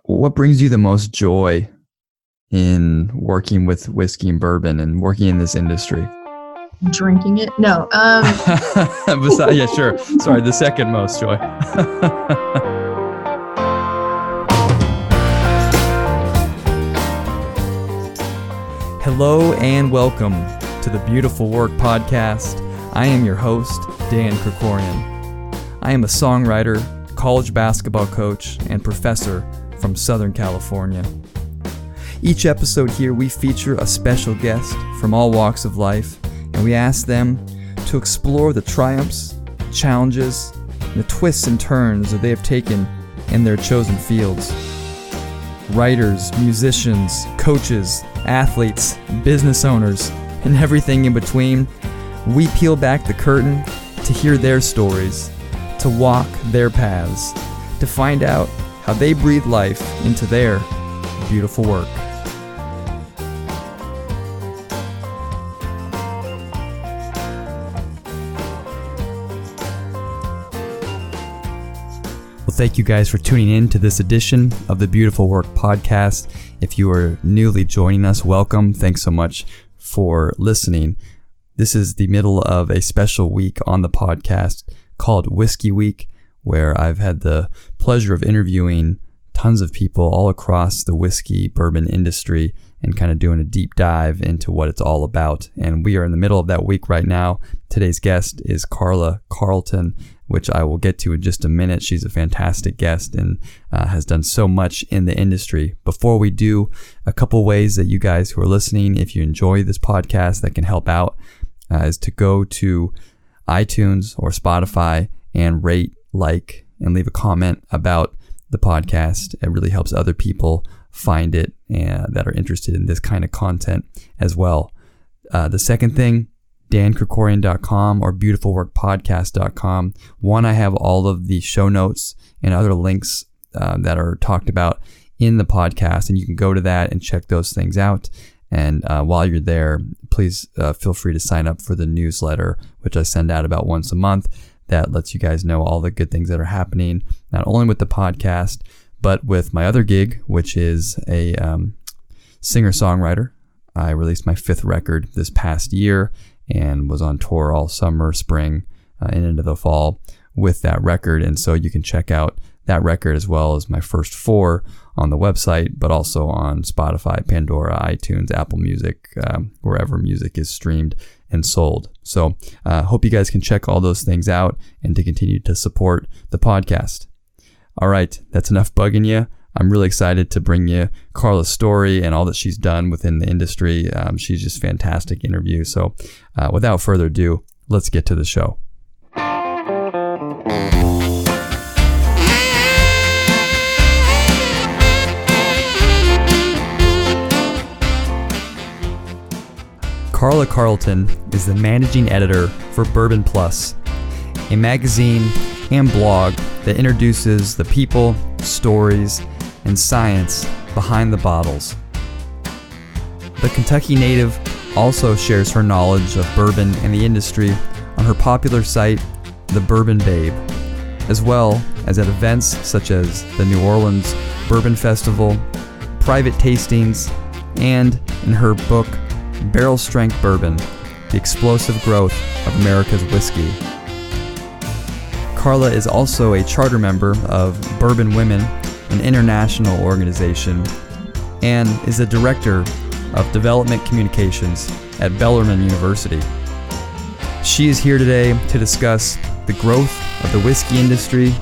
what brings you the most joy in working with whiskey and bourbon and working in this industry? Drinking it? No. Yeah, sure. Sorry, the second most joy. Hello and welcome to the Beautiful Work Podcast. I am your host, Dan Krikorian. I am a songwriter, college basketball coach, and professor from Southern California. Each episode here, we feature a special guest from all walks of life, and we ask them to explore the triumphs, challenges, and the twists and turns that they have taken in their chosen fields. Writers, musicians, coaches, athletes, business owners, and everything in between, we peel back the curtain to hear their stories, to walk their paths, to find out how they breathe life into their beautiful work. Well, thank you guys for tuning in to this edition of the Beautiful Work Podcast. If you are newly joining us, welcome. Thanks so much for listening. This is the middle of a special week on the podcast called Whiskey Week, where I've had the pleasure of interviewing tons of people all across the whiskey bourbon industry and kind of doing a deep dive into what it's all about. And we are in the middle of that week right now. Today's guest is Carla Carlton, which I will get to in just a minute. She's a fantastic guest and has done so much in the industry. Before we do, a couple ways that you guys who are listening, if you enjoy this podcast, that can help out, is to go to iTunes or Spotify and rate, like, and leave a comment about the podcast. It really helps other people find it and that are interested in this kind of content as well. The second thing, dankrikorian.com or beautifulworkpodcast.com. One, I have all of the show notes and other links that are talked about in the podcast, and you can go to that and check those things out. And while you're there, please feel free to sign up for the newsletter, which I send out about once a month. That lets you guys know all the good things that are happening, not only with the podcast, but with my other gig, which is a singer-songwriter. I released my 5th record this past year and was on tour all summer, spring, and into the fall with that record. And so you can check out that record as well as my first 4 on the website, but also on Spotify, Pandora, iTunes, Apple Music, wherever music is streamed and sold. So hope you guys can check all those things out and to continue to support the podcast. All right, that's enough bugging you. I'm really excited to bring you Carla's story and all that she's done within the industry. She's just a fantastic interview. So without further ado, let's get to the show. Carla Carlton is the managing editor for Bourbon Plus, a magazine and blog that introduces the people, stories, and science behind the bottles. The Kentucky native also shares her knowledge of bourbon and the industry on her popular site, The Bourbon Babe, as well as at events such as the New Orleans Bourbon Festival, private tastings, and in her book, Barrel Strength Bourbon, The Explosive Growth of America's Whiskey. Carla is also a charter member of Bourbon Women, an international organization, and is the director of development communications at Bellarmine University. She is here today to discuss the growth of the whiskey industry,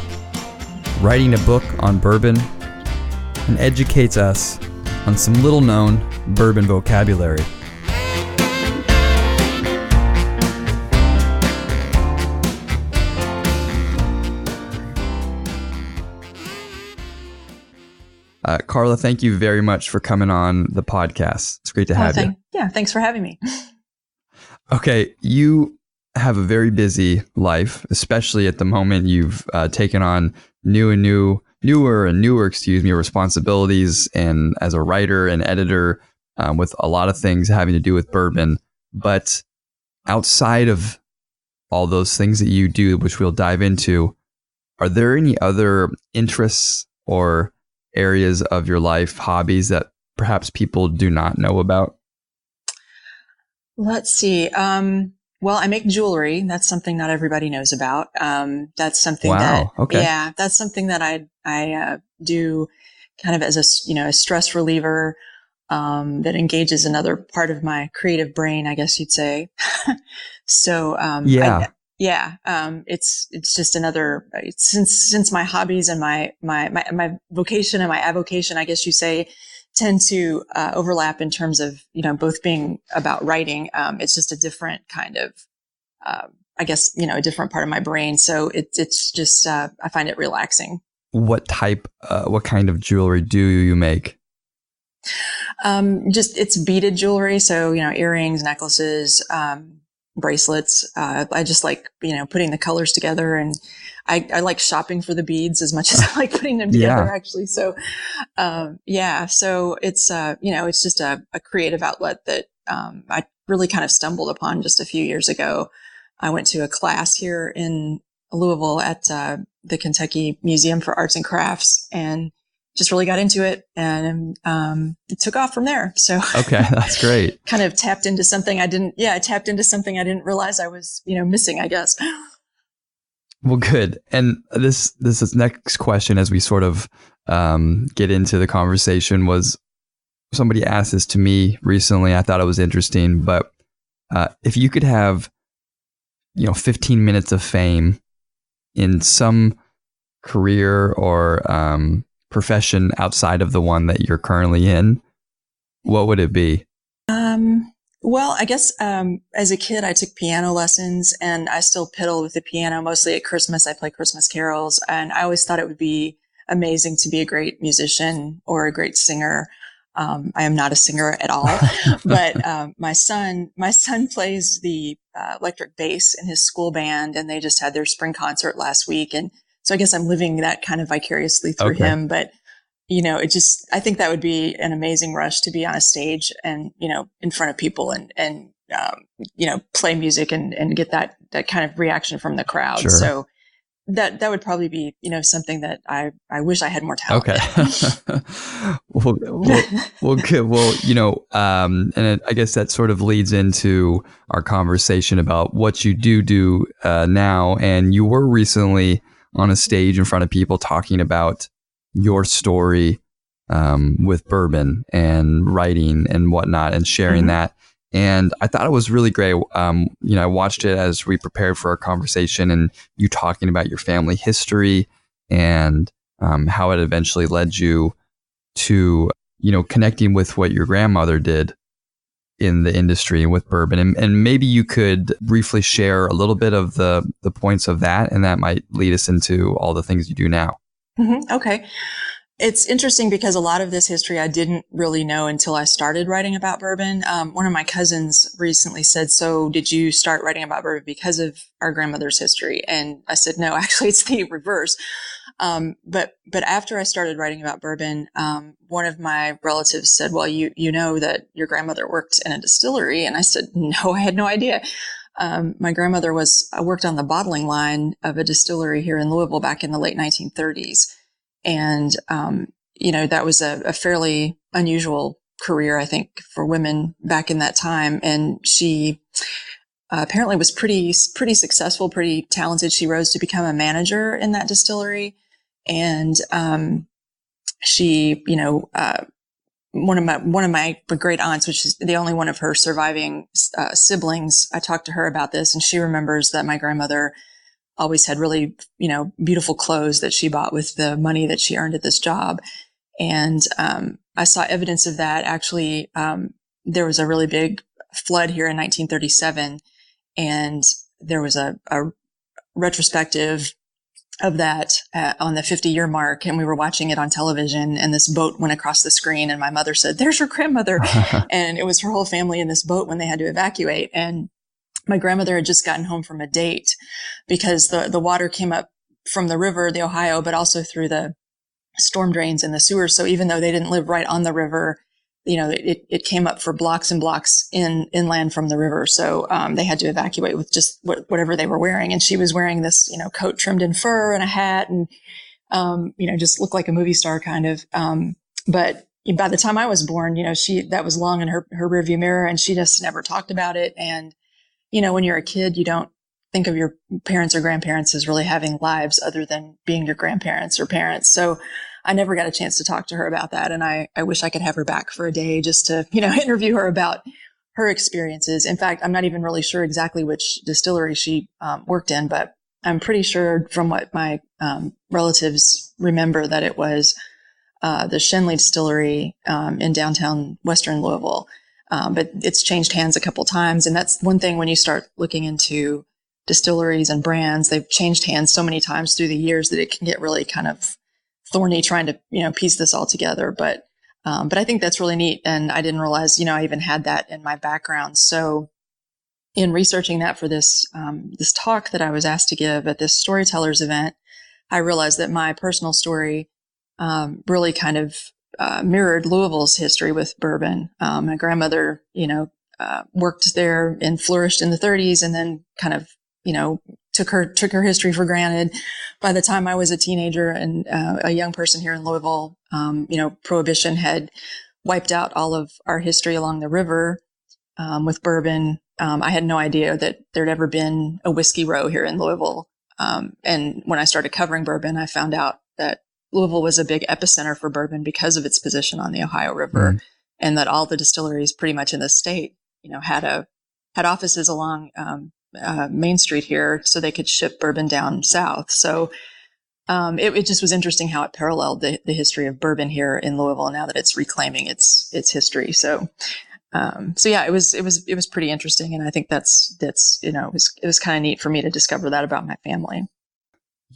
writing a book on bourbon, and educates us on some little-known bourbon vocabulary. Carla, thank you very much for coming on the podcast. It's great to have you. Yeah, thanks for having me. Okay, you have a very busy life, especially at the moment. You've taken on newer responsibilities, and as a writer and editor with a lot of things having to do with bourbon. But outside of all those things that you do, which we'll dive into, are there any other interests or areas of your life, hobbies that perhaps people do not know about? Let's see. Well, I make jewelry. That's something not everybody knows about. That's something Wow. Okay. that's something that I do kind of as a stress reliever, that engages another part of my creative brain, I guess you'd say. So, it's just another, since my hobbies and my vocation and my avocation, I guess you say, tend to overlap in terms of, both being about writing. It's just a different kind of, I guess, a different part of my brain. So it's just, I find it relaxing. What kind of jewelry do you make? It's beaded jewelry. So, earrings, necklaces, bracelets. I just like, putting the colors together, and I like shopping for the beads as much as I like putting them together, actually. So, so it's, it's just a creative outlet that, I really kind of stumbled upon just a few years ago. I went to a class here in Louisville at, the Kentucky Museum for Arts and Crafts, and just really got into it, and it took off from there. So okay, that's great. Kind of tapped into something I didn't realize I was, missing, I guess. Well, good. And this is next question, as we sort of get into the conversation, was somebody asked this to me recently. I thought it was interesting, but if you could have, 15 minutes of fame in some career or profession outside of the one that you're currently in, what would it be? Well, I guess as a kid, I took piano lessons, and I still piddle with the piano. Mostly at Christmas, I play Christmas carols, and I always thought it would be amazing to be a great musician or a great singer. I am not a singer at all, but my son plays the electric bass in his school band, and they just had their spring concert last week. And so I guess I'm living that kind of vicariously through him. But, I think that would be an amazing rush to be on a stage and, in front of people and play music and get that kind of reaction from the crowd. Sure. So that would probably be, something that I wish I had more talent. Okay. well, good. Well, and I guess that sort of leads into our conversation about what you do now. And you were recently on a stage in front of people talking about your story with bourbon and writing and whatnot, and sharing that. And I thought it was really great. I watched it as we prepared for our conversation, and you talking about your family history and how it eventually led you to, connecting with what your grandmother did in the industry with bourbon. And maybe you could briefly share a little bit of the points of that, and that might lead us into all the things you do now. Mm-hmm. Okay. It's interesting because a lot of this history I didn't really know until I started writing about bourbon. One of my cousins recently said, "So did you start writing about bourbon because of our grandmother's history?" And I said, "No, actually it's the reverse." But after I started writing about bourbon, one of my relatives said, "Well, you know that your grandmother worked in a distillery." And I said, "No, I had no idea." My grandmother worked on the bottling line of a distillery here in Louisville back in the late 1930s. And, that was a fairly unusual career, I think, for women back in that time. And she apparently was pretty successful, pretty talented. She rose to become a manager in that distillery. And she, one of my great aunts, which is the only one of her surviving siblings, I talked to her about this, and she remembers that my grandmother always had really, beautiful clothes that she bought with the money that she earned at this job. And I saw evidence of that. Actually, there was a really big flood here in 1937, and there was a retrospective of that on the 50-year mark, and we were watching it on television, and this boat went across the screen, and my mother said, "There's your grandmother." And it was her whole family in this boat when they had to evacuate. And my grandmother had just gotten home from a date because the water came up from the river, the Ohio, but also through the storm drains and the sewers. So even though they didn't live right on the river, it came up for blocks and blocks inland from the river. So they had to evacuate with just whatever they were wearing. And she was wearing this, coat trimmed in fur and a hat. And just looked like a movie star kind of. But by the time I was born, that was long in her rearview mirror, and she just never talked about it. And, when you're a kid, you don't think of your parents or grandparents as really having lives other than being your grandparents or parents. So I never got a chance to talk to her about that. And I wish I could have her back for a day just to, interview her about her experiences. In fact, I'm not even really sure exactly which distillery she worked in, but I'm pretty sure from what my relatives remember that it was the Shenley Distillery in downtown Western Louisville. But it's changed hands a couple times. And that's one thing when you start looking into distilleries and brands, they've changed hands so many times through the years that it can get really kind of thorny trying to, piece this all together. But I think that's really neat. And I didn't realize, I even had that in my background. So in researching that for this talk that I was asked to give at this storytellers event, I realized that my personal story really kind of mirrored Louisville's history with bourbon. My grandmother, worked there and flourished in the 30s, and then kind of, took her history for granted. By the time I was a teenager and a young person here in Louisville, Prohibition had wiped out all of our history along the river with bourbon. I had no idea that there'd ever been a whiskey row here in Louisville. And when I started covering bourbon, I found out that Louisville was a big epicenter for bourbon because of its position on the Ohio River, and that all the distilleries pretty much in the state, had offices along Main Street here so they could ship bourbon down south. So it just was interesting how it paralleled the history of bourbon here in Louisville now that it's reclaiming its history. So yeah, it was pretty interesting, and I think it was kind of neat for me to discover that about my family.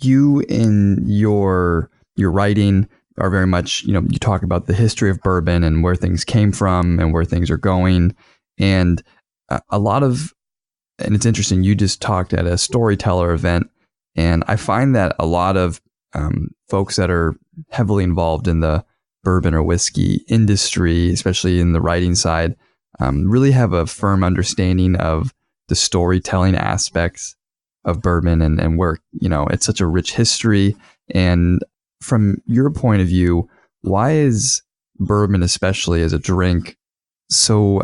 You in your writing are very much, you talk about the history of bourbon and where things came from and where things are going. And and it's interesting, you just talked at a storyteller event, and I find that a lot of folks that are heavily involved in the bourbon or whiskey industry, especially in the writing side, really have a firm understanding of the storytelling aspects of bourbon and where, it's such a rich history. And from your point of view, why is bourbon, especially as a drink, so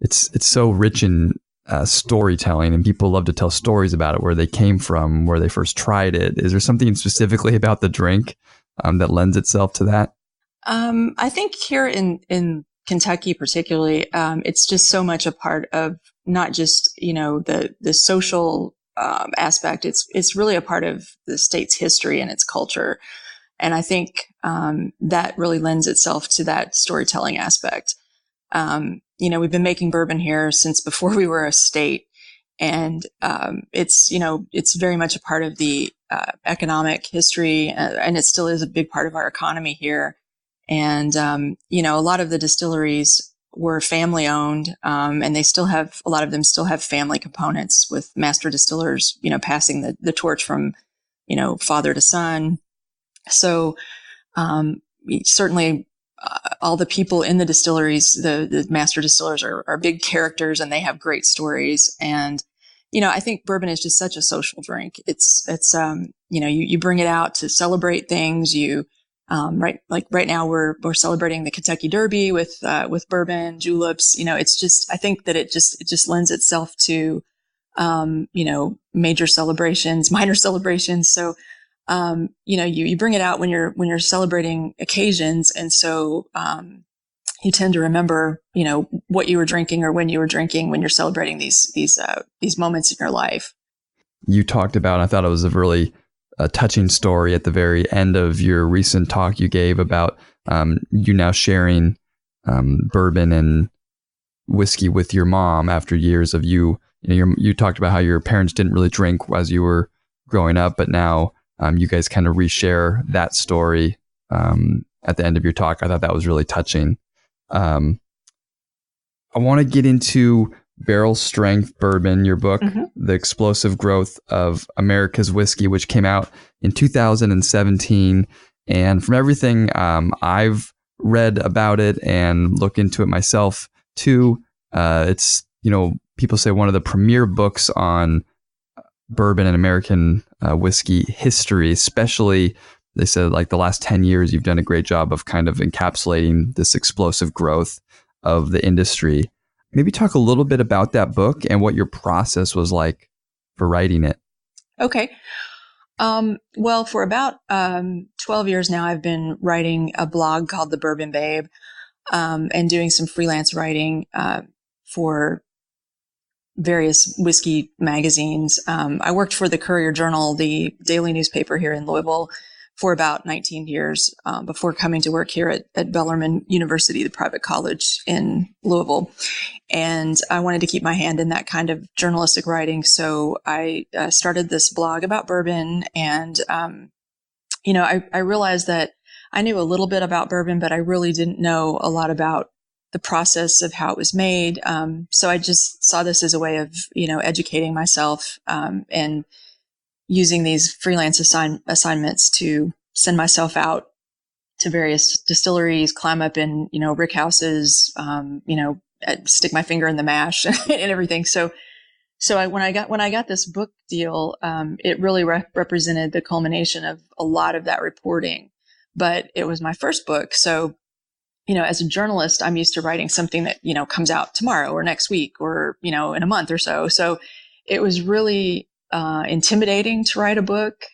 it's so rich in storytelling, and people love to tell stories about it, where they came from, where they first tried it? Is there something specifically about the drink that lends itself to that? I think here in Kentucky particularly, it's just so much a part of not just, the social aspect. It's really a part of the state's history and its culture. And I think that really lends itself to that storytelling aspect. We've been making bourbon here since before we were a state. And it's very much a part of the economic history, and it still is a big part of our economy here. And, a lot of the distilleries were family owned, and a lot of them still have family components with master distillers, passing the torch from, father to son. So, certainly, all the people in the distilleries, the master distillers are big characters, and they have great stories. And, I think bourbon is just such a social drink. It's you bring it out to celebrate things. Right now we're celebrating the Kentucky Derby with bourbon, juleps. It's just, I think that it just lends itself to, major celebrations, minor celebrations. So, you bring it out when you're celebrating occasions. And so, you tend to remember, what you were drinking or when you were drinking when you're celebrating these moments in your life. You talked about, I thought it was a really touching story at the very end of your recent talk you gave about you now sharing bourbon and whiskey with your mom after years of you talked about how your parents didn't really drink as you were growing up, but now you guys kind of reshare that story at the end of your talk. I thought that was really touching. I want to get into Barrel Strength Bourbon, your book, The Explosive Growth of America's Whiskey, which came out in 2017. And from everything I've read about it and looked into it myself too, it's, people say one of the premier books on bourbon and American whiskey history, especially they said like the last 10 years, you've done a great job of kind of encapsulating this explosive growth of the industry. Maybe talk a little bit about that book and what your process was like for writing it. Okay. Well, for about 12 years now, I've been writing a blog called The Bourbon Babe, and doing some freelance writing for various whiskey magazines. I worked for the Courier-Journal, the daily newspaper here in Louisville, for about 19 years before coming to work here at Bellarmine University, the private college in Louisville. And I wanted to keep my hand in that kind of journalistic writing. So I started this blog about bourbon. And, I realized that I knew a little bit about bourbon, but I really didn't know a lot about the process of how it was made. So I just saw this as a way of, educating myself and using these freelance assignments to send myself out to various distilleries, climb up in, rick houses, stick my finger in the mash and everything. So when I got this book deal, it really represented the culmination of a lot of that reporting, but it was my first book. So, as a journalist, I'm used to writing something that, comes out tomorrow or next week or, in a month or so. So it was really intimidating to write a book.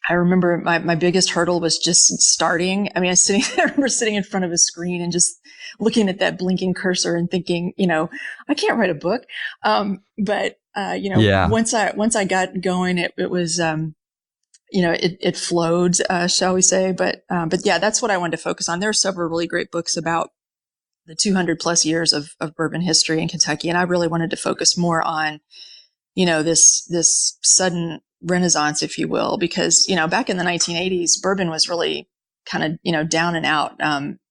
I remember my biggest hurdle was just starting. I mean, I remember sitting in front of a screen and just looking at that blinking cursor and thinking, I can't write a book. Yeah. Once I got going, it was, it flowed, shall we say, but yeah, that's what I wanted to focus on. There are several really great books about the 200 plus years of bourbon history in Kentucky. And I really wanted to focus more on, this sudden renaissance, if you will, because, back in the 1980s, bourbon was really kind of, down and out.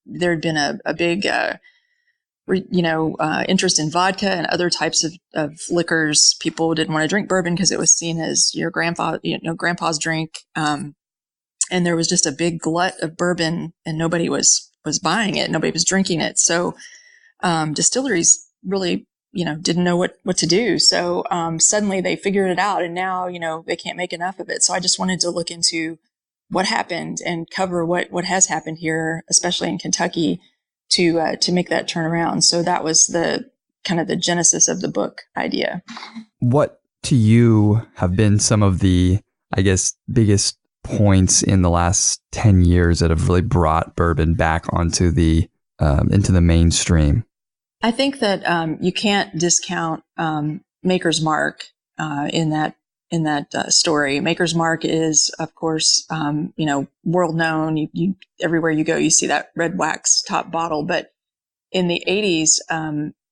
There had been a big, interest in vodka and other types of liquors. People didn't want to drink bourbon because it was seen as your grandpa's drink. And there was just a big glut of bourbon and nobody was buying it. Nobody was drinking it. So, distilleries really, didn't know what to do. So, suddenly they figured it out and now, they can't make enough of it. So I just wanted to look into what happened and cover what has happened here, especially in Kentucky, to make that turnaround. So that was the kind of the genesis of the book idea. What to you have been some of the, I guess, biggest points in the last 10 years that have really brought bourbon back onto the into the mainstream? I think that you can't discount Maker's Mark in that story. Maker's Mark is, of course, world known. You everywhere you go, you see that red wax top bottle. But in the 80s,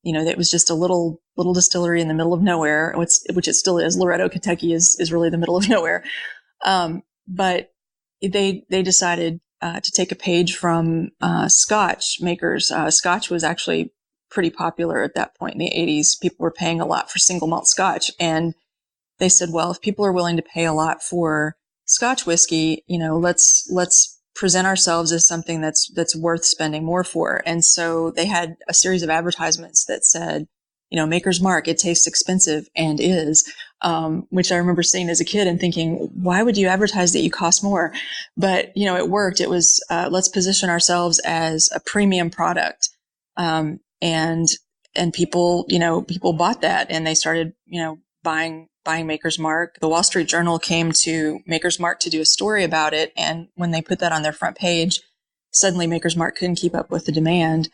it was just a little distillery in the middle of nowhere, which it still is. Loretto, Kentucky is really the middle of nowhere. But they decided to take a page from Scotch makers. Scotch was actually pretty popular at that point in the 80s. People were paying a lot for single malt Scotch, and they said, well, if people are willing to pay a lot for Scotch whiskey, let's present ourselves as something that's worth spending more for. And so they had a series of advertisements that said, Maker's Mark, it tastes expensive and is, which I remember seeing as a kid and thinking, why would you advertise that you cost more? But, it worked. It was, let's position ourselves as a premium product. And people, people bought that and they started, buying Maker's Mark. The Wall Street Journal came to Maker's Mark to do a story about it. And when they put that on their front page, suddenly Maker's Mark couldn't keep up with the demand.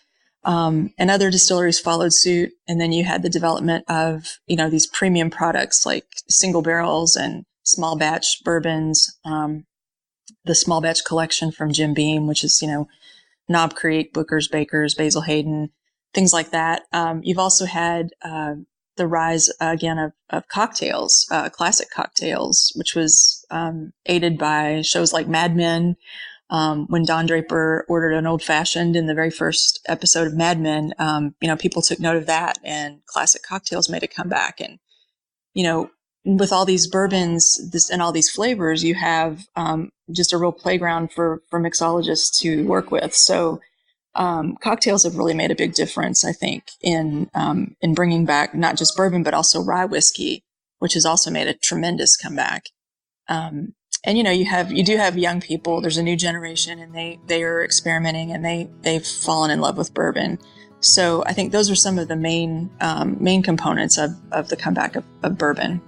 And other distilleries followed suit. And then you had the development of, these premium products like single barrels and small batch bourbons, the small batch collection from Jim Beam, which is, Knob Creek, Booker's, Baker's, Basil Hayden, things like that. You've also had, the rise again of cocktails, classic cocktails, which was aided by shows like Mad Men. When Don Draper ordered an old fashioned in the very first episode of Mad Men, people took note of that, and classic cocktails made a comeback. And with all these bourbons and all these flavors, you have just a real playground for mixologists to work with. So cocktails have really made a big difference, I think, in bringing back not just bourbon, but also rye whiskey, which has also made a tremendous comeback. And you do have young people. There's a new generation, and they are experimenting, and they've fallen in love with bourbon. So I think those are some of the main components of the comeback of bourbon.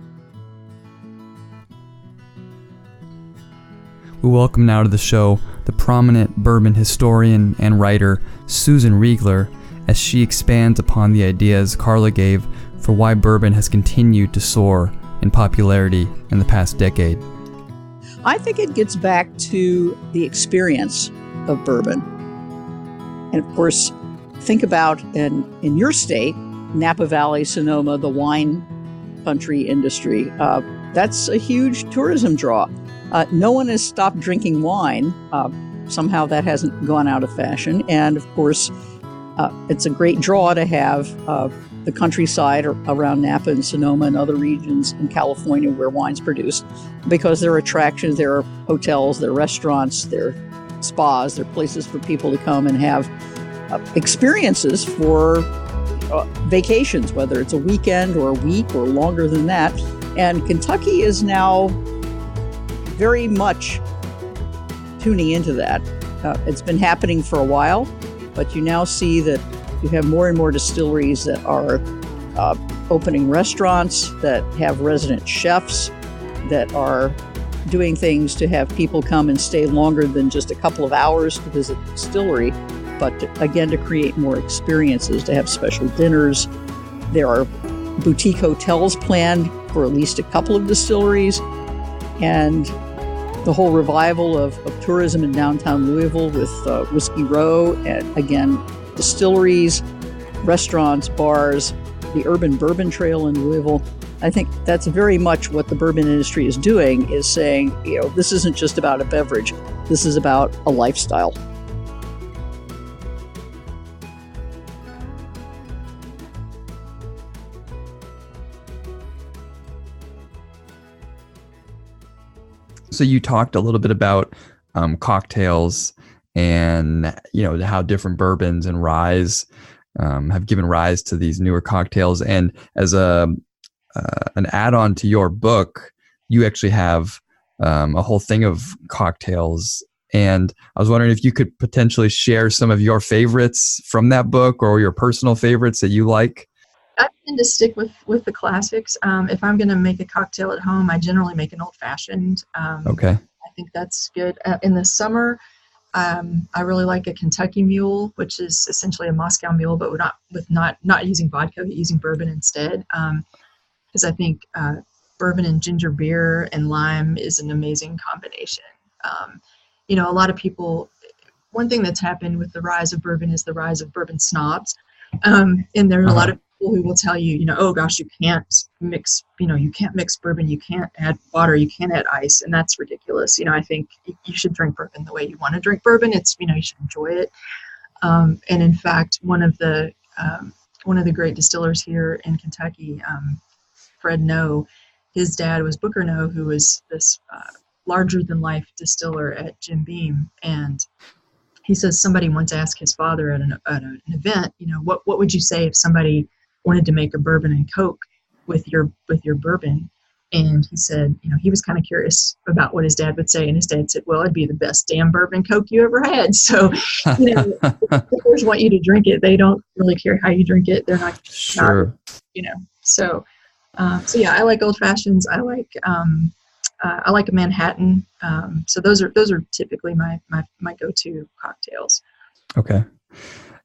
We welcome now to the show the prominent bourbon historian and writer Susan Reigler, as she expands upon the ideas Carla gave for why bourbon has continued to soar in popularity in the past decade. I think it gets back to the experience of bourbon. And of course, think about in your state, Napa Valley, Sonoma, the wine country industry. That's a huge tourism draw. No one has stopped drinking wine. Somehow that hasn't gone out of fashion. And of course, it's a great draw to have the countryside around Napa and Sonoma and other regions in California where wine's produced, because there are attractions, there are hotels, there are restaurants, there are spas, there are places for people to come and have experiences for vacations, whether it's a weekend or a week or longer than that. And Kentucky is now very much tuning into that. It's been happening for a while, but you now see that you have more and more distilleries that are opening restaurants, that have resident chefs, that are doing things to have people come and stay longer than just a couple of hours to visit the distillery, but to create more experiences, to have special dinners. There are boutique hotels planned for at least a couple of distilleries, and the whole revival of tourism in downtown Louisville with Whiskey Row, and again, distilleries, restaurants, bars, the Urban Bourbon Trail in Louisville. I think that's very much what the bourbon industry is doing, is saying, this isn't just about a beverage, this is about a lifestyle. So you talked a little bit about cocktails and how different bourbons and ryes have given rise to these newer cocktails. And as an add-on to your book, you actually have a whole thing of cocktails. And I was wondering if you could potentially share some of your favorites from that book, or your personal favorites that you like. I tend to stick with the classics. If I'm going to make a cocktail at home, I generally make an old-fashioned. Okay. I think that's good. In the summer, I really like a Kentucky Mule, which is essentially a Moscow Mule, but not using vodka, but using bourbon instead. Because I think bourbon and ginger beer and lime is an amazing combination. A lot of people. One thing that's happened with the rise of bourbon is the rise of bourbon snobs, and there are a lot of people who will tell you, oh gosh, you can't mix bourbon, you can't add water, you can't add ice, and that's ridiculous. I think you should drink bourbon the way you want to drink bourbon. It's, you should enjoy it. And in fact, one of the great distillers here in Kentucky, Fred Noe, his dad was Booker Noe, who was this larger than life distiller at Jim Beam, and he says somebody once asked his father at an event, what would you say if somebody wanted to make a bourbon and Coke with your bourbon? And he said, he was kind of curious about what his dad would say. And his dad said, well, it'd be the best damn bourbon and Coke you ever had. So, distillers want you to drink it. They don't really care how you drink it. They're not, sure. So yeah, I like old fashions. I like a Manhattan. So those are typically my go-to cocktails. Okay.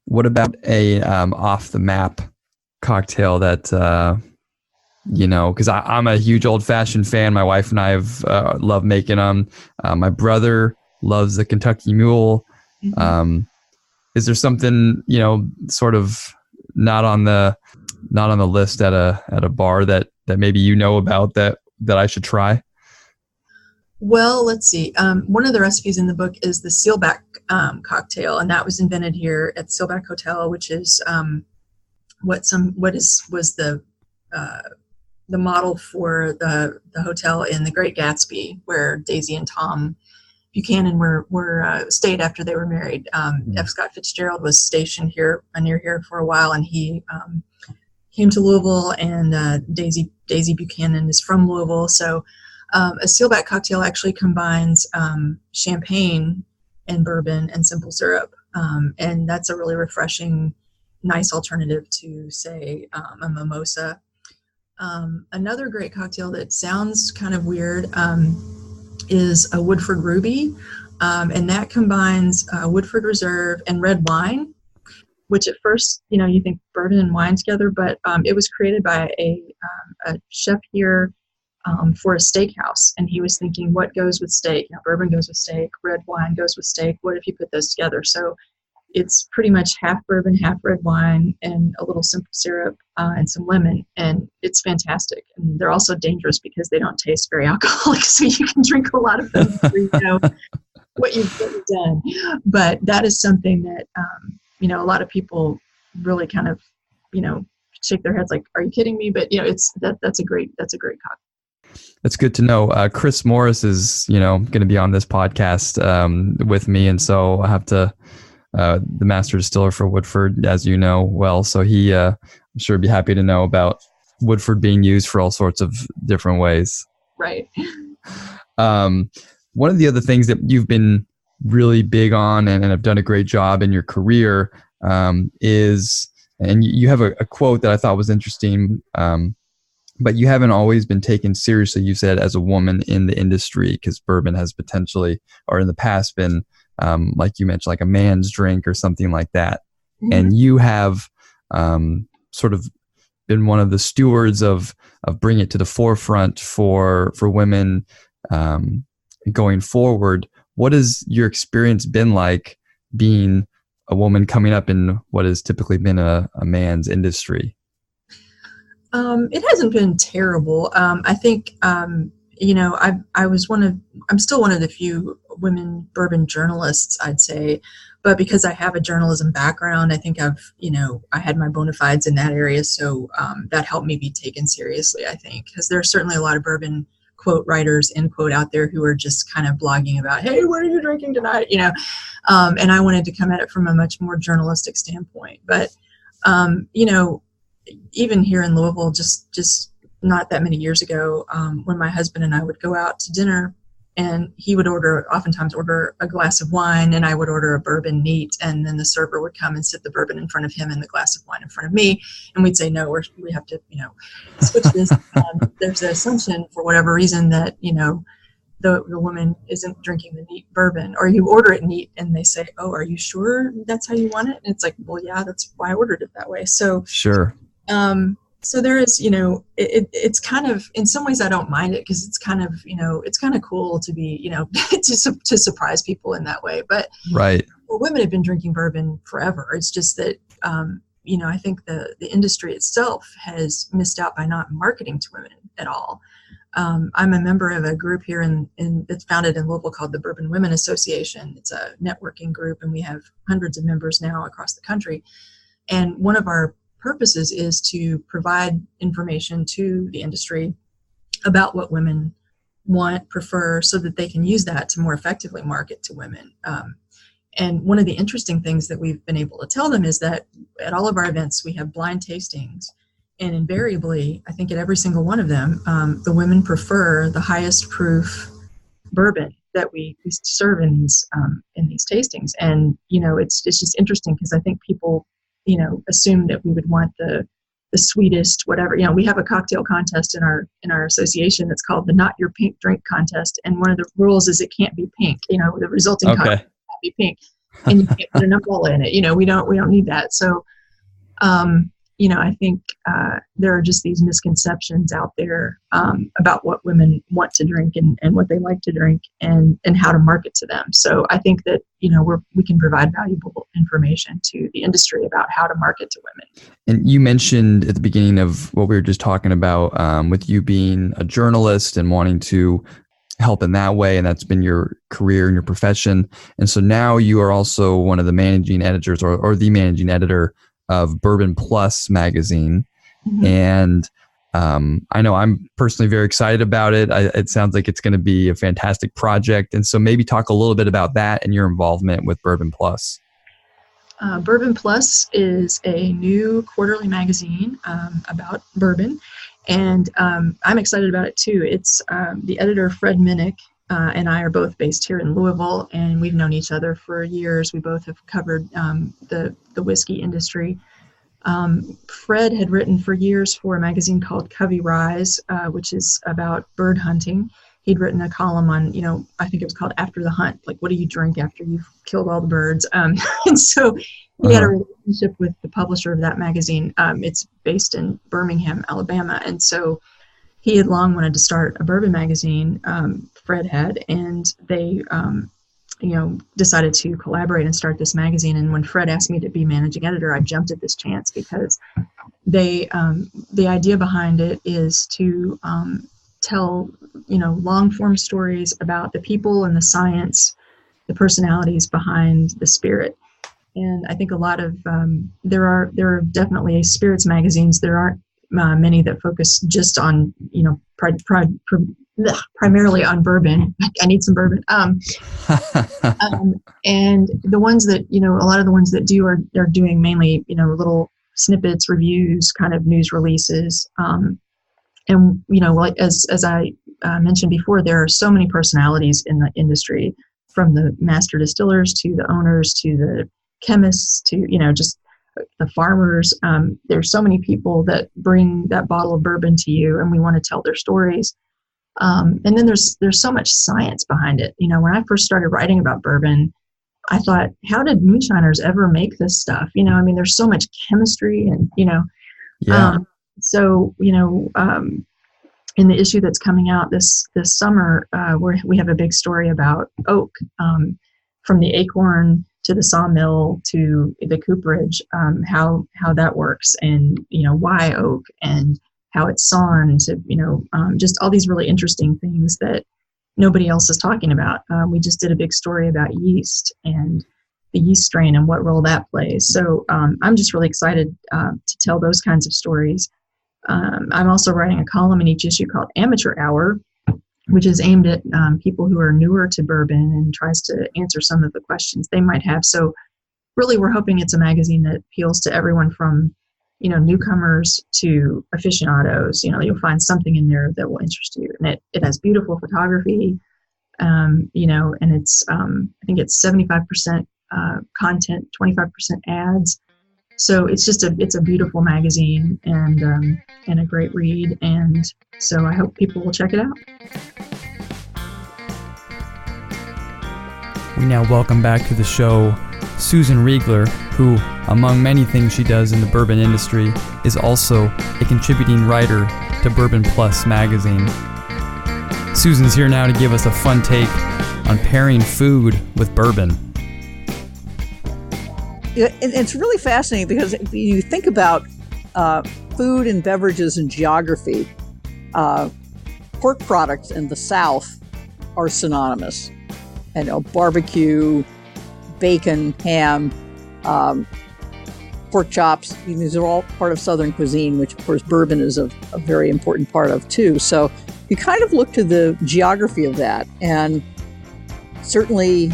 What about a off the map cocktail that because I'm a huge old fashioned fan. My wife and I have loved making them. My brother loves the Kentucky Mule. Mm-hmm. Is there something sort of not on the list at a bar that maybe about that I should try? Well, let's see. One of the recipes in the book is the Sealback cocktail, and that was invented here at the Sealback Hotel, which is was the model for the hotel in The Great Gatsby, where Daisy and Tom Buchanan were stayed after they were married. F. Scott Fitzgerald was stationed here near here for a while, and he came to Louisville, and Daisy Buchanan is from Louisville. So a sealback cocktail actually combines champagne and bourbon and simple syrup. And that's a really refreshing, nice alternative to, say, a mimosa. Another great cocktail that sounds kind of weird is a Woodford Ruby. And that combines Woodford Reserve and red wine, which at first, you think bourbon and wine together, but it was created by a chef here for a steakhouse. And he was thinking, what goes with steak? Bourbon goes with steak, red wine goes with steak. What if you put those together? So it's pretty much half bourbon, half red wine, and a little simple syrup and some lemon. And it's fantastic. And they're also dangerous because they don't taste very alcoholic. So you can drink a lot of them before you know what you've done. But that is something that, a lot of people really kind of, shake their heads like, are you kidding me? But, that's a great cocktail. That's good to know. Chris Morris is, going to be on this podcast with me. And so I have to, the master distiller for Woodford, as you know well. So he, I'm sure be happy to know about Woodford being used for all sorts of different ways. Right. One of the other things that you've been really big on and have done a great job in your career is, and you have a quote that I thought was interesting, but you haven't always been taken seriously, you said, as a woman in the industry, because bourbon has potentially, or in the past, been, like you mentioned, like a man's drink or something like that. Mm-hmm. And you have sort of been one of the stewards of bringing it to the forefront for women going forward. What has your experience been like being a woman coming up in what has typically been a man's industry? It hasn't been terrible. I think, I'm still one of the few women bourbon journalists, I'd say, but because I have a journalism background, I think I had my bona fides in that area. So that helped me be taken seriously, I think, because there are certainly a lot of bourbon quote writers, end quote, out there who are just kind of blogging about, hey, what are you drinking tonight? And I wanted to come at it from a much more journalistic standpoint. But, even here in Louisville, just not that many years ago, when my husband and I would go out to dinner, and he would oftentimes order a glass of wine, and I would order a bourbon neat, and then the server would come and sit the bourbon in front of him and the glass of wine in front of me, and we'd say, no, we have to, switch this. There's an assumption, for whatever reason, that, the woman isn't drinking the neat bourbon, or you order it neat and they say, oh, are you sure that's how you want it? And it's like, well, yeah, that's why I ordered it that way. So sure. So there is, it's kind of, in some ways I don't mind it, because it's kind of, it's kind of cool to be, to surprise people in that way. But right. Well, women have been drinking bourbon forever. It's just that, I think the industry itself has missed out by not marketing to women at all. I'm a member of a group here that's founded in Louisville called the Bourbon Women Association. It's a networking group, and we have hundreds of members now across the country. And one of our purposes is to provide information to the industry about what women want, prefer, so that they can use that to more effectively market to women. And one of the interesting things that we've been able to tell them is that at all of our events, we have blind tastings. And invariably, I think at every single one of them, the women prefer the highest proof bourbon that we serve in these tastings. And, it's just interesting, because I think people, assume that we would want the sweetest, whatever. We have a cocktail contest in our association that's called the Not Your Pink Drink Contest. And one of the rules is it can't be pink. The resulting cocktail can't be pink, and you can't put an umbrella in it. We don't need that. So, I think there are just these misconceptions out there about what women want to drink and what they like to drink and how to market to them. So I think that, we can provide valuable information to the industry about how to market to women. And you mentioned at the beginning of what we were just talking about, with you being a journalist and wanting to help in that way, and that's been your career and your profession. And so now you are also one of the managing editors or the managing editor of Bourbon Plus magazine. Mm-hmm. And I know I'm personally very excited about it. It sounds like it's going to be a fantastic project. And so maybe talk a little bit about that and your involvement with Bourbon Plus. Bourbon Plus is a new quarterly magazine about bourbon, and I'm excited about it too. It's the editor, Fred Minnick, and I are both based here in Louisville, and we've known each other for years. We both have covered the whiskey industry. Fred had written for years for a magazine called Covey Rise, which is about bird hunting. He'd written a column on, I think it was called After the Hunt, like what do you drink after you've killed all the birds? And so he had a relationship with the publisher of that magazine. It's based in Birmingham, Alabama. And so he had long wanted to start a bourbon magazine, Fred had, and they, decided to collaborate and start this magazine. And when Fred asked me to be managing editor, I jumped at this chance because the idea behind it is to tell, long form stories about the people and the science, the personalities behind the spirit. And I think a lot of, there are definitely spirits magazines. There aren't many that focus just on, primarily on bourbon. I need some bourbon. And the ones that, a lot of the ones that do are doing mainly, little snippets, reviews, kind of news releases. And, as I mentioned before, there are so many personalities in the industry, from the master distillers to the owners to the chemists to, just the farmers. There's so many people that bring that bottle of bourbon to you, and we want to tell their stories. And then there's so much science behind it. When I first started writing about bourbon, I thought, how did moonshiners ever make this stuff? There's so much chemistry and, so, in the issue that's coming out this summer, we have a big story about oak, from the acorn to the sawmill to the cooperage, how that works, and why oak and how it's sawn to just all these really interesting things that nobody else is talking about. We just did a big story about yeast and the yeast strain and what role that plays. So I'm just really excited to tell those kinds of stories. I'm also writing a column in each issue called Amateur Hour, which is aimed at people who are newer to bourbon and tries to answer some of the questions they might have. So really, we're hoping it's a magazine that appeals to everyone from, newcomers to aficionados. You'll find something in there that will interest you. And it has beautiful photography, and it's, I think it's 75% content, 25% ads. So it's a beautiful magazine and a great read. And so I hope people will check it out. We now welcome back to the show Susan Reigler, who, among many things she does in the bourbon industry, is also a contributing writer to Bourbon Plus magazine. Susan's here now to give us a fun take on pairing food with bourbon. It's really fascinating because if you think about food and beverages and geography, pork products in the South are synonymous. Barbecue, bacon, ham, pork chops, these are all part of Southern cuisine, which of course bourbon is a very important part of too. So you kind of look to the geography of that, and certainly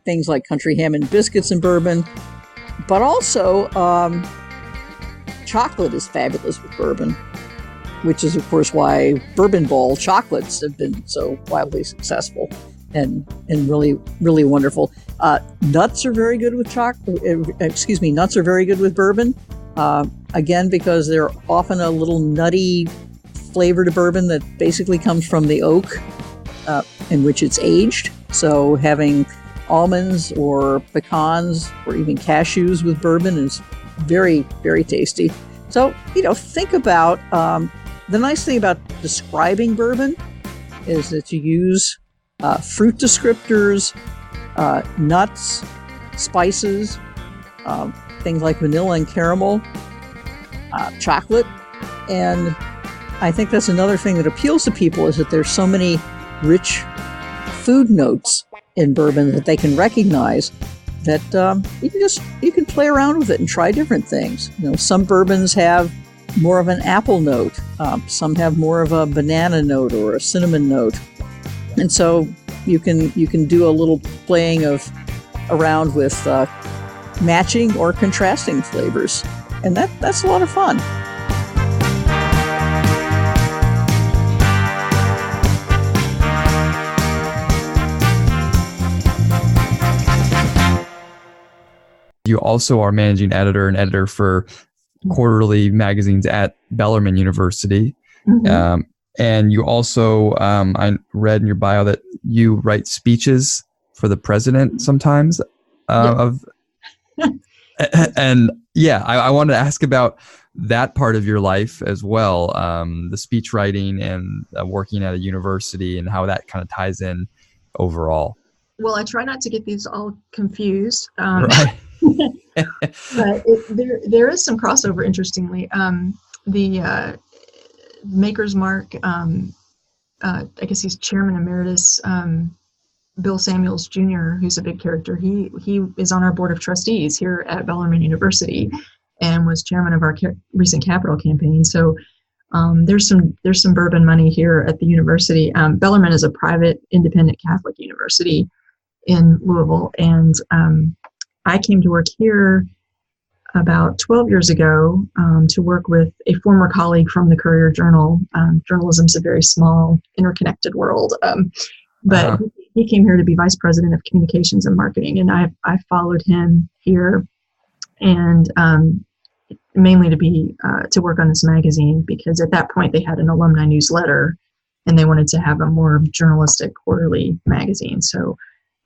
things like country ham and biscuits and bourbon, but also chocolate is fabulous with bourbon, which is of course why bourbon bowl chocolates have been so wildly successful and really, really wonderful. Nuts are very good with nuts are very good with bourbon. Again, because they're often a little nutty flavor to bourbon that basically comes from the oak in which it's aged. So having almonds or pecans or even cashews with bourbon is very, very tasty. So, think about the nice thing about describing bourbon is that you use fruit descriptors, nuts, spices, things like vanilla and caramel, chocolate. And I think that's another thing that appeals to people is that there's so many rich food notes in bourbon that they can recognize that you can play around with it and try different things. Some bourbons have more of an apple note. Some have more of a banana note or a cinnamon note. And so you can do a little playing around with matching or contrasting flavors. And that's a lot of fun. You also are managing editor and editor for quarterly magazines at Bellarmine University. Mm-hmm. And you also, I read in your bio that you write speeches for the president sometimes. I wanted to ask about that part of your life as well, the speech writing and working at a university and how that kind of ties in overall. Well, I try not to get these all confused. Right. But there is some crossover, interestingly. The Maker's Mark, I guess he's chairman emeritus, Bill Samuels Jr., who's a big character. He is on our board of trustees here at Bellarmine University and was chairman of our recent capital campaign. So there's some bourbon money here at the university. Bellarmine is a private, independent Catholic university in Louisville, and I came to work here about 12 years ago to work with a former colleague from the Courier-Journal. Journalism's a very small, interconnected world. But he came here to be vice president of communications and marketing, and I followed him here, and mainly to work on this magazine, because at that point they had an alumni newsletter, and they wanted to have a more journalistic quarterly magazine. So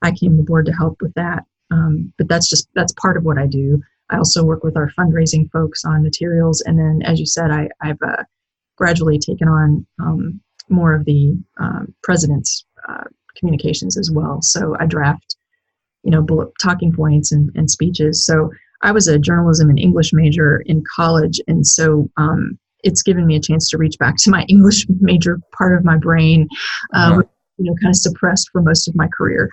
I came aboard to help with that. But that's part of what I do. I also work with our fundraising folks on materials, and then, as you said, I've gradually taken on more of the president's communications as well. So I draft, bullet talking points and speeches. So I was a journalism and English major in college, and so it's given me a chance to reach back to my English major part of my brain, which, kind of suppressed for most of my career.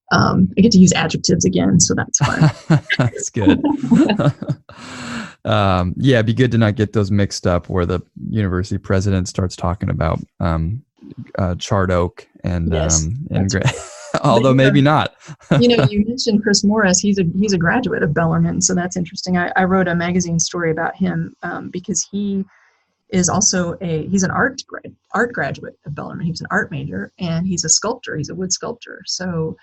I get to use adjectives again, so that's fun. That's good. It'd be good to not get those mixed up where the university president starts talking about charred oak and although maybe not. You mentioned Chris Morris. He's a graduate of Bellarmine, so that's interesting. I wrote a magazine story about him because he is also he's an art graduate of Bellarmine. He was an art major, and he's a sculptor. He's a wood sculptor. So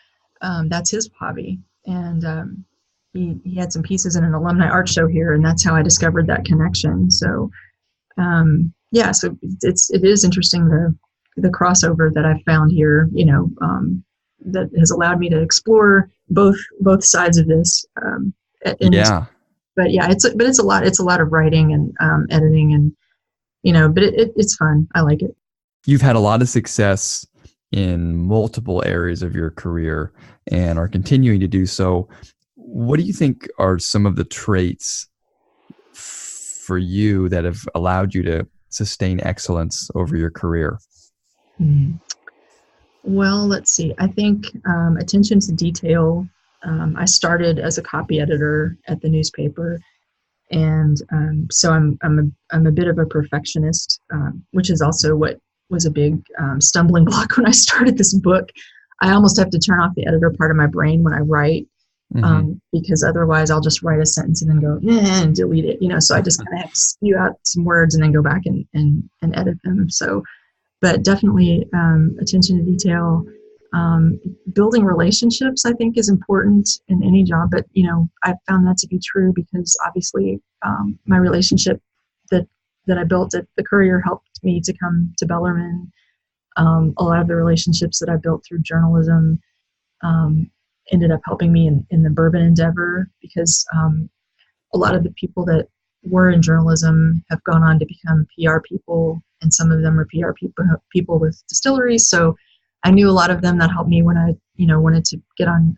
that's his hobby. And he had some pieces in an alumni art show here, and that's how I discovered that connection. So so it is interesting the crossover that I found here, that has allowed me to explore both sides of this. But it's a lot of writing and editing, and but it's fun. I like it. You've had a lot of success in multiple areas of your career and are continuing to do so. What do you think are some of the traits for you that have allowed you to sustain excellence over your career? Well, let's see. I think attention to detail. I started as a copy editor at the newspaper, and so I'm a bit of a perfectionist, which is also what was a big stumbling block when I started this book. I almost have to turn off the editor part of my brain when I write, because otherwise I'll just write a sentence and then go and delete it. So I just kind of have to spew out some words and then go back and edit them. So. But definitely attention to detail. Building relationships, I think, is important in any job. But, I've found that to be true because obviously my relationship that I built at the Courier helped me to come to Bellarmine. A lot of the relationships that I built through journalism ended up helping me in the bourbon endeavor, because a lot of the people that were in journalism have gone on to become PR people, and some of them are PR people with distilleries. So I knew a lot of them. That helped me when I, wanted to get on,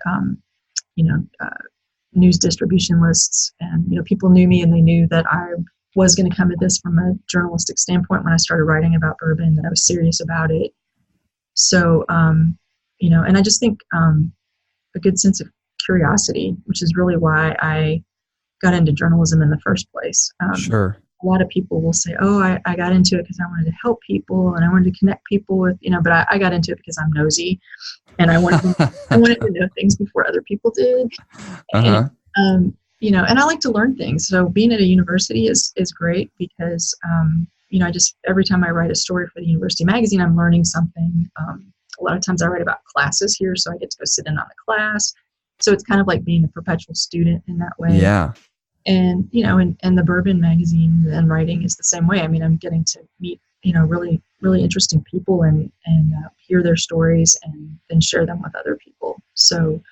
news distribution lists. And, people knew me, and they knew that I was going to come at this from a journalistic standpoint when I started writing about bourbon, that I was serious about it. So, and I just think a good sense of curiosity, which is really why I got into journalism in the first place. Sure. A lot of people will say, I got into it because I wanted to help people and I wanted to connect people with, but I got into it because I'm nosy and I wanted to know things before other people did. And and I like to learn things. So being at a university is great because, I just, every time I write a story for the university magazine, I'm learning something. A lot of times I write about classes here, so I get to go sit in on a class. So it's kind of like being a perpetual student in that way. Yeah. And, and the Bourbon magazine and writing is the same way. I mean, I'm getting to meet, really, really interesting people and hear their stories and then share them with other people. So,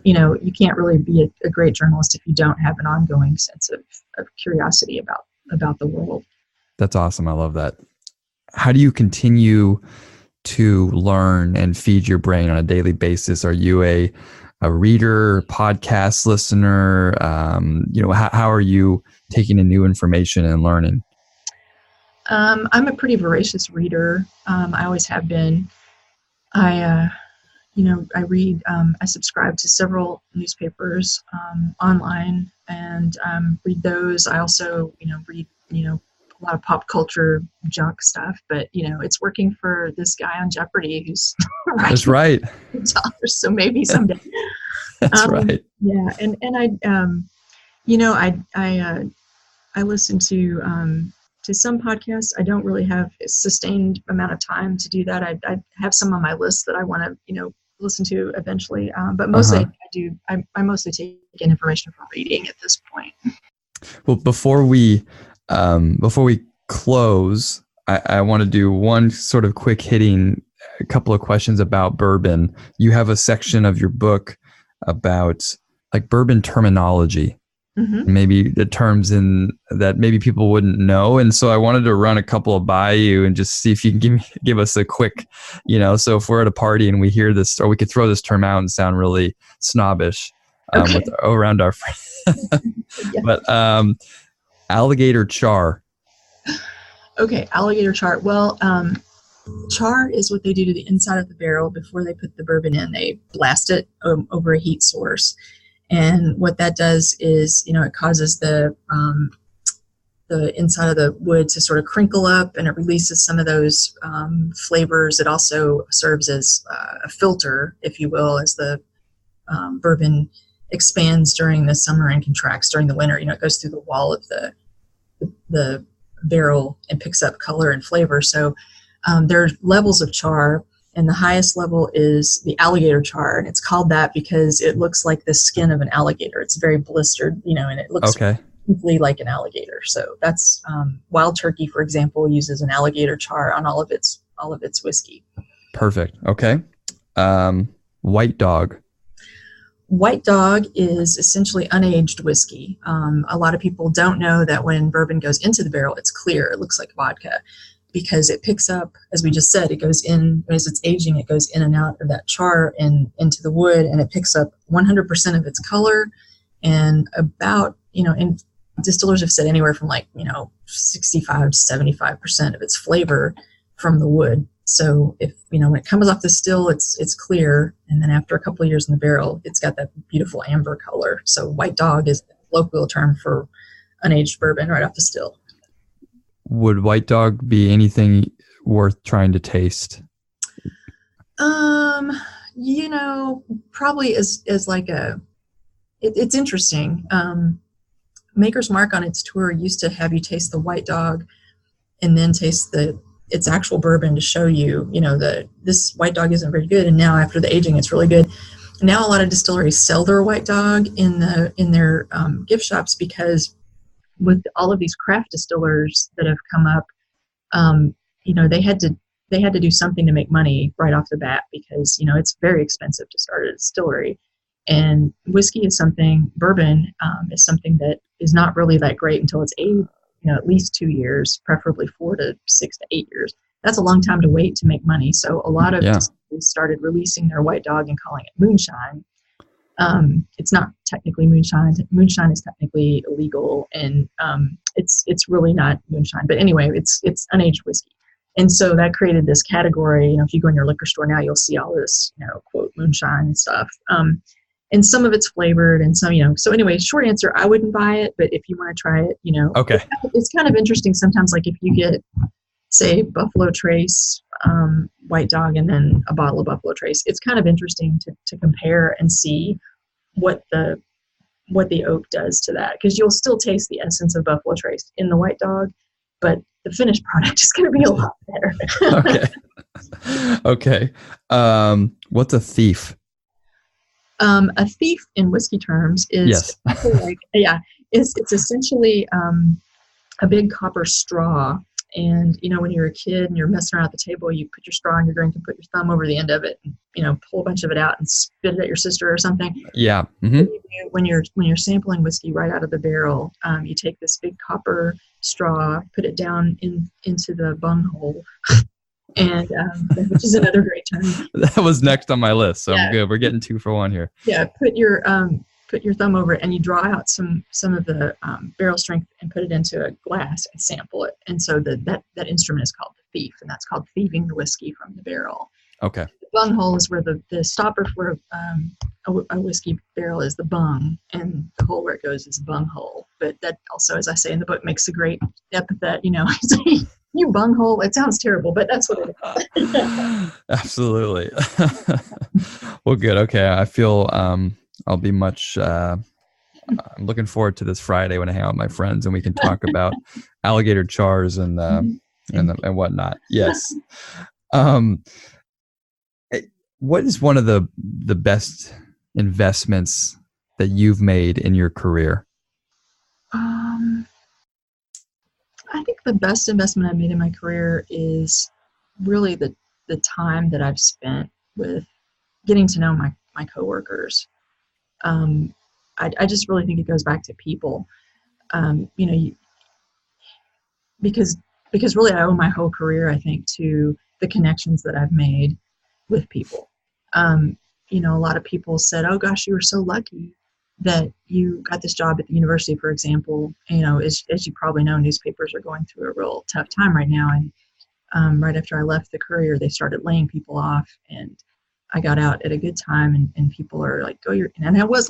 you can't really be a great journalist if you don't have an ongoing sense of curiosity about the world. That's awesome. I love that. How do you continue to learn and feed your brain on a daily basis? Are you a reader, podcast listener? How are you taking in new information and learning? I'm a pretty voracious reader. I always have been. I read, I subscribe to several newspapers online and read those. I also, read, a lot of pop culture junk stuff, but, it's working for this guy on Jeopardy who's That's right. dollars, so maybe someday. That's right. Yeah, and I listen to some podcasts. I don't really have a sustained amount of time to do that. I have some on my list that I want to, listen to eventually. But mostly I mostly take in information from reading at this point. Well, before we close, I want to do one sort of quick hitting, a couple of questions about bourbon. You have a section of your book about like bourbon terminology. Mm-hmm. Maybe the terms in that maybe people wouldn't know. And so I wanted to run a couple of by you and just see if you can give us a quick, so if we're at a party and we hear this, or we could throw this term out and sound really snobbish around our friends. Yeah. But alligator char. Okay, alligator char. Well, char is what they do to the inside of the barrel before they put the bourbon in. They blast it over a heat source. And what that does is, it causes the inside of the wood to sort of crinkle up, and it releases some of those flavors. It also serves as a filter, if you will, as the bourbon expands during the summer and contracts during the winter. It goes through the wall of the barrel and picks up color and flavor. So there are levels of char. And the highest level is the alligator char, and it's called that because it looks like the skin of an alligator. It's very blistered, and it looks completely like an alligator. So that's Wild Turkey, for example, uses an alligator char on all of its whiskey. Perfect. Okay. White Dog. White Dog is essentially unaged whiskey. A lot of people don't know that when bourbon goes into the barrel, it's clear. It looks like vodka. Because it picks up, as we just said, it goes in, as it's aging, it goes in and out of that char and into the wood, and it picks up 100% of its color, and about, and distillers have said anywhere from 65 to 75% of its flavor from the wood. So if, when it comes off the still, it's clear, and then after a couple of years in the barrel, it's got that beautiful amber color. So White Dog is the colloquial term for unaged bourbon right off the still. Would White Dog be anything worth trying to taste? Probably as like it's interesting. Maker's Mark on its tour used to have you taste the White Dog and then taste its actual bourbon to show you, this White Dog isn't very good. And now after the aging, it's really good. Now a lot of distilleries sell their White Dog in their gift shops because with all of these craft distillers that have come up, they had to do something to make money right off the bat because, it's very expensive to start a distillery. And bourbon is something that is not really that great until it's aged, at least 2 years, preferably 4 to 6 to 8 years. That's a long time to wait to make money. So a lot of distilleries started releasing their White Dog and calling it moonshine. It's not technically moonshine. Moonshine is technically illegal, and it's really not moonshine. But anyway, it's unaged whiskey, and so that created this category. If you go in your liquor store now, you'll see all this, quote moonshine stuff. And some of it's flavored, and some, So anyway, short answer: I wouldn't buy it, but if you want to try it, Okay. It's kind of interesting sometimes. Like if you get, say, Buffalo Trace White Dog and then a bottle of Buffalo Trace, it's kind of interesting to compare and see what the what the oak does to that, because you'll still taste the essence of Buffalo Trace in the White Dog, but the finished product is going to be a lot better. Okay. What's a thief? A thief in whiskey terms is it's essentially a big copper straw. And, when you're a kid and you're messing around at the table, you put your straw in your drink and put your thumb over the end of it and, pull a bunch of it out and spit it at your sister or something. Yeah. Mm-hmm. When you're sampling whiskey right out of the barrel, you take this big copper straw, put it down into the bunghole, and which is another great term. That was next on my list, so I'm good. We're getting 2 for 1 here. Yeah, put your thumb over it, and you draw out some of the barrel strength and put it into a glass and sample it. And so that instrument is called the thief, and that's called thieving the whiskey from the barrel. Okay. The bunghole is where the stopper for a whiskey barrel is the bung, and the hole where it goes is bunghole. But that also, as I say in the book, makes a great epithet. You bunghole. It sounds terrible, but that's what it is. Absolutely. Well, good. Okay. I feel I'll be much. I'm looking forward to this Friday when I hang out with my friends and we can talk about alligator chars and whatnot. Yes. What is one of the best investments that you've made in your career? I think the best investment I've made in my career is really the time that I've spent with getting to know my coworkers. I just really think it goes back to people, because really I owe my whole career, I think, to the connections that I've made with people. A lot of people said, "Oh gosh, you were so lucky that you got this job at the university," for example. As you probably know, newspapers are going through a real tough time right now. And right after I left the Courier, they started laying people off, and I got out at a good time, and people are like, and I was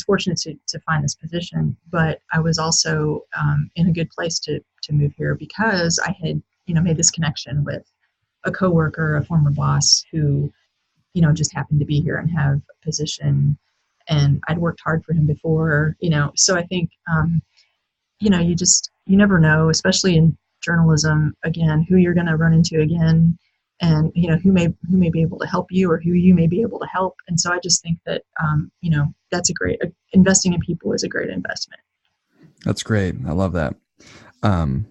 fortunate to find this position, but I was also in a good place to move here because I had, made this connection with a coworker, a former boss who, just happened to be here and have a position, and I'd worked hard for him before, so I think, you never know, especially in journalism, again, who you're going to run into again. And, who may be able to help you or who you may be able to help. And so I just think that, that's investing in people is a great investment. That's great. I love that. And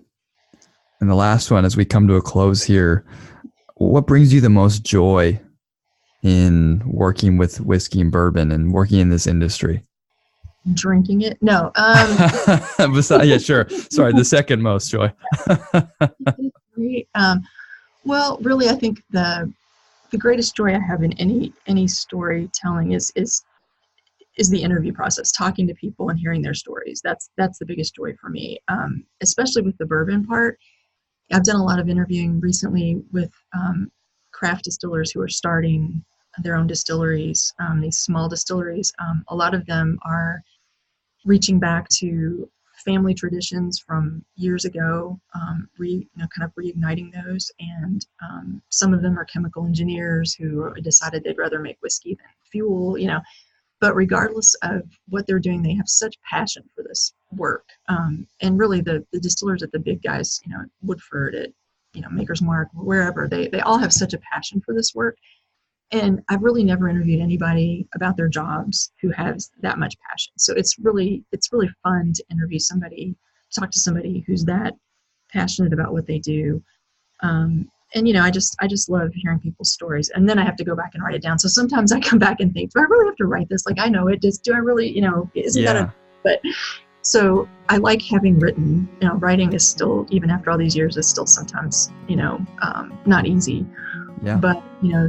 the last one, as we come to a close here, what brings you the most joy in working with whiskey and bourbon and working in this industry? Drinking it? No. Yeah, sure. Sorry. The second most joy. Great. Well, really, I think the greatest joy I have in any storytelling is the interview process, talking to people and hearing their stories. That's the biggest joy for me, especially with the bourbon part. I've done a lot of interviewing recently with craft distillers who are starting their own distilleries, these small distilleries. A lot of them are reaching back to family traditions from years ago, kind of reigniting those. And some of them are chemical engineers who decided they'd rather make whiskey than fuel, but regardless of what they're doing, they have such passion for this work. And really the distillers at the big guys, Woodford, at, Maker's Mark, wherever, they all have such a passion for this work. And I've really never interviewed anybody about their jobs who has that much passion. So it's really fun to interview somebody, talk to somebody who's that passionate about what they do. And I just love hearing people's stories. And then I have to go back and write it down. So sometimes I come back and think, do I really have to write this? Like, I know it. Do I really, isn't that but so I like having written, writing is still, even after all these years, is still sometimes, not easy. Yeah. But,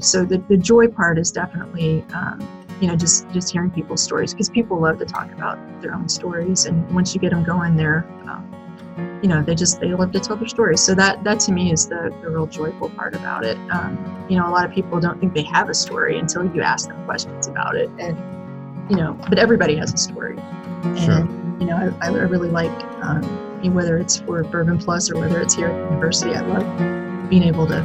so the joy part is definitely, just hearing people's stories, because people love to talk about their own stories. And once you get them going, they're, they love to tell their stories. So that to me is the real joyful part about it. A lot of people don't think they have a story until you ask them questions about it. And, but everybody has a story. Sure. And, I really like, whether it's for Bourbon Plus or whether it's here at the university, I love being able to,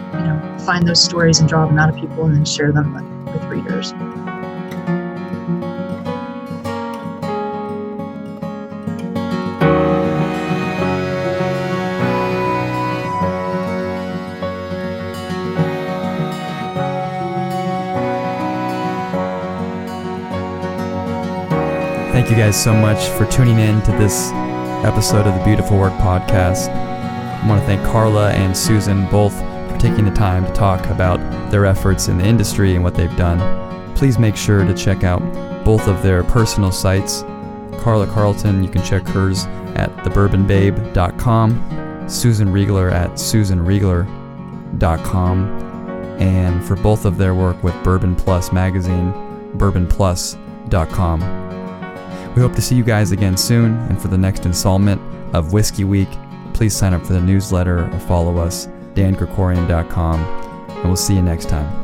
find those stories and draw them out of people and then share them with readers. Thank you guys so much for tuning in to this episode of the Beautiful Work Podcast. I want to thank Carla and Susan both for taking the time to talk about their efforts in the industry and what they've done. Please make sure to check out both of their personal sites. Carla Carlton, you can check hers at thebourbonbabe.com, Susan Reigler at susanreigler.com, and for both of their work with Bourbon Plus magazine, bourbonplus.com. We hope to see you guys again soon, and for the next installment of Whiskey Week, please sign up for the newsletter or follow us, dangregorian.com, and we'll see you next time.